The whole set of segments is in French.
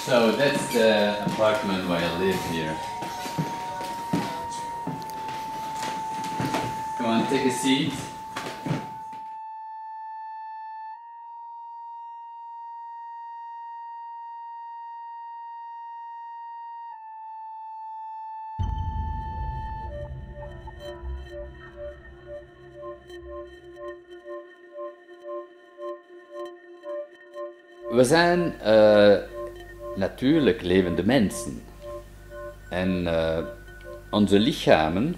So that's the apartment where I live here. Come on, take a seat. We zijn natuurlijk levende mensen. En onze lichamen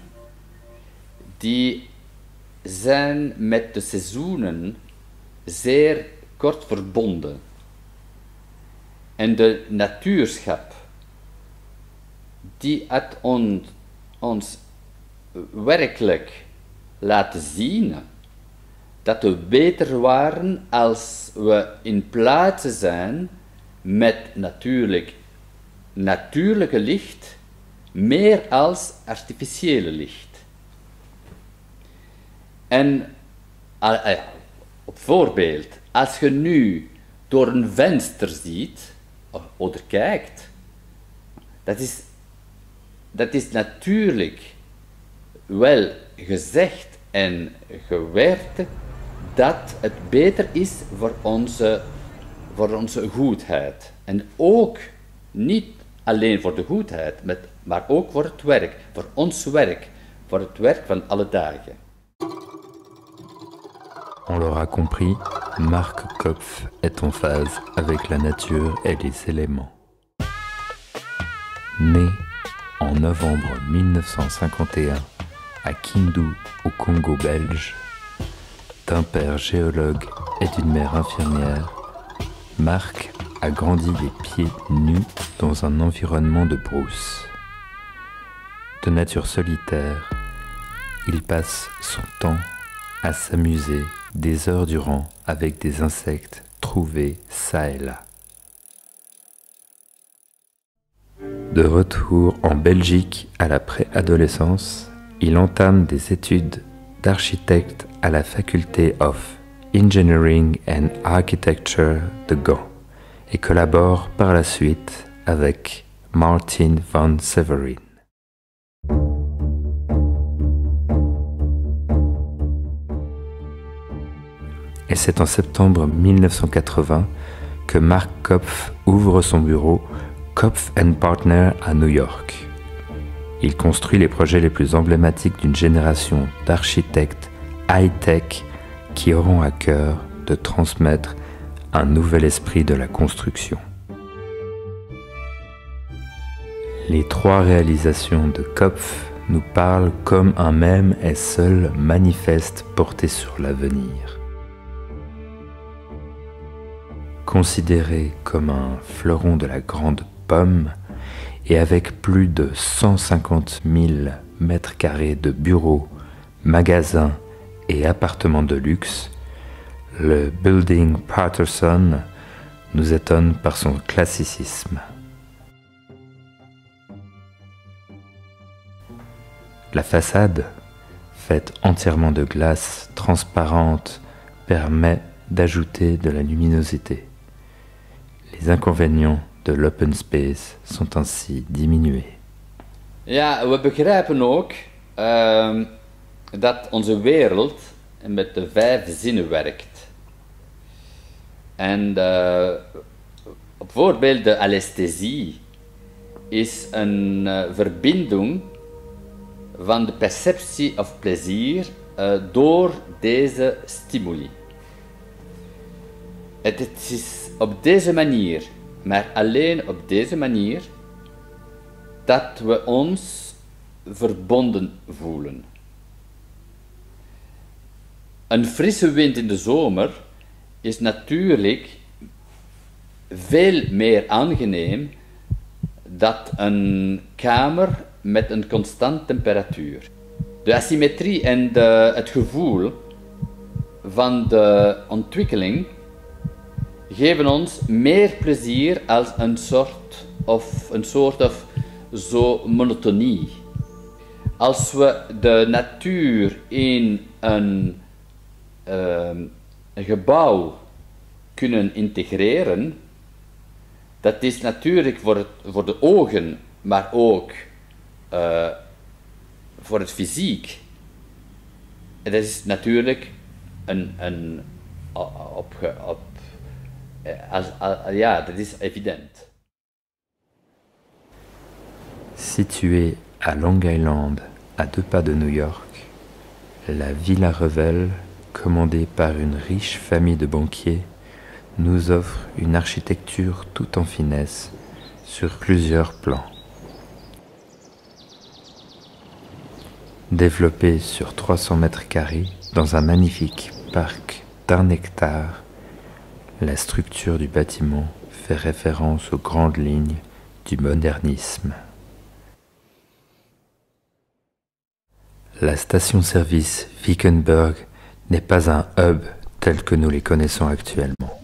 die zijn met de seizoenen zeer kort verbonden. En de natuurschap die het ons werkelijk laten zien dat we beter waren als we in plaats zijn met natuurlijke licht meer als artificiële licht. En op voorbeeld, als je nu door een venster ziet of kijkt, dat is natuurlijk wel gezegd en gewerkt dat het beter is voor onze goedheid. En ook niet alleen voor de goedheid, maar ook voor het werk, voor ons werk, voor het werk van alle dagen. On l'aura compris, Marc Kopf est en phase avec la nature et les éléments. Né en novembre 1951 à Kindu au Congo belge, d'un père géologue et d'une mère infirmière, Marc a grandi les pieds nus dans un environnement de brousse. De nature solitaire, il passe son temps à s'amuser des heures durant avec des insectes trouvés çà et là. De retour en Belgique à la préadolescence, il entame des études d'architecte à la faculté of Engineering and Architecture de Gand et collabore par la suite avec Martin van Severin. Et c'est en septembre 1980 que Marc Kopf ouvre son bureau Kopf & Partner à New York. Il construit les projets les plus emblématiques d'une génération d'architectes high-tech qui auront à cœur de transmettre un nouvel esprit de la construction. Les trois réalisations de Kopf nous parlent comme un même et seul manifeste porté sur l'avenir. Considéré comme un fleuron de la grande pomme et avec plus de 150 000 mètres carrés de bureaux, magasins et appartements de luxe, le Building Patterson nous étonne par son classicisme. La façade, faite entièrement de glace transparente, permet d'ajouter de la luminosité. Les inconvénients de l'open space sont ainsi diminués. Ja, we begrijpen ook dat onze wereld met de 5 zinnen werkt. En bijvoorbeeld de anesthesie is een verbinding van de perceptie of plezier door deze stimuli. Het is op deze manier, maar alleen op deze manier, dat we ons verbonden voelen. Een frisse wind in de zomer is natuurlijk veel meer aangenaam dan een kamer met een constant temperatuur. De asymmetrie en het gevoel van de ontwikkeling geven ons meer plezier als een soort of zo monotonie. Als we de natuur in een gebouw kunnen integreren, dat is natuurlijk voor de ogen, maar ook voor het fysiek. En dat is natuurlijk ja, dat is evident. Située à Long Island, à 2 pas de New York, la Villa Revel, commandée par une riche famille de banquiers, nous offre une architecture tout en finesse sur plusieurs plans. Développée sur 300 mètres carrés dans un magnifique parc d'1 hectare, la structure du bâtiment fait référence aux grandes lignes du modernisme. La station-service Wickenburg n'est pas un hub tel que nous les connaissons actuellement.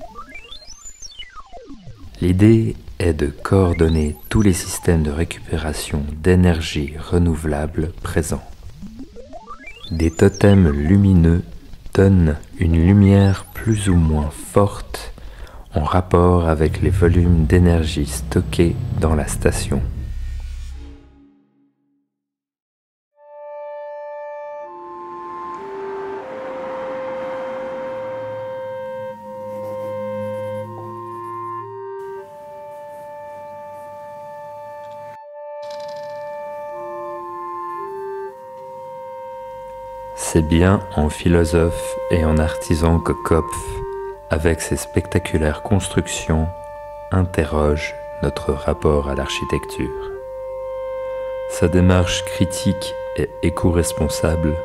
L'idée est de coordonner tous les systèmes de récupération d'énergie renouvelable présents. Des totems lumineux donnent une lumière plus ou moins forte en rapport avec les volumes d'énergie stockés dans la station. C'est bien en philosophe et en artisan que Kopf, avec ses spectaculaires constructions, interroge notre rapport à l'architecture. Sa démarche critique et éco-responsable,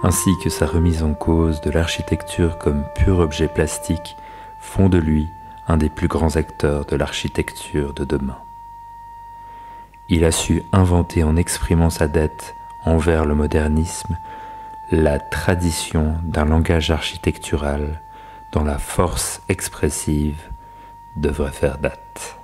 ainsi que sa remise en cause de l'architecture comme pur objet plastique, font de lui un des plus grands acteurs de l'architecture de demain. Il a su inventer en exprimant sa dette envers le modernisme la tradition d'un langage architectural dont la force expressive devrait faire date.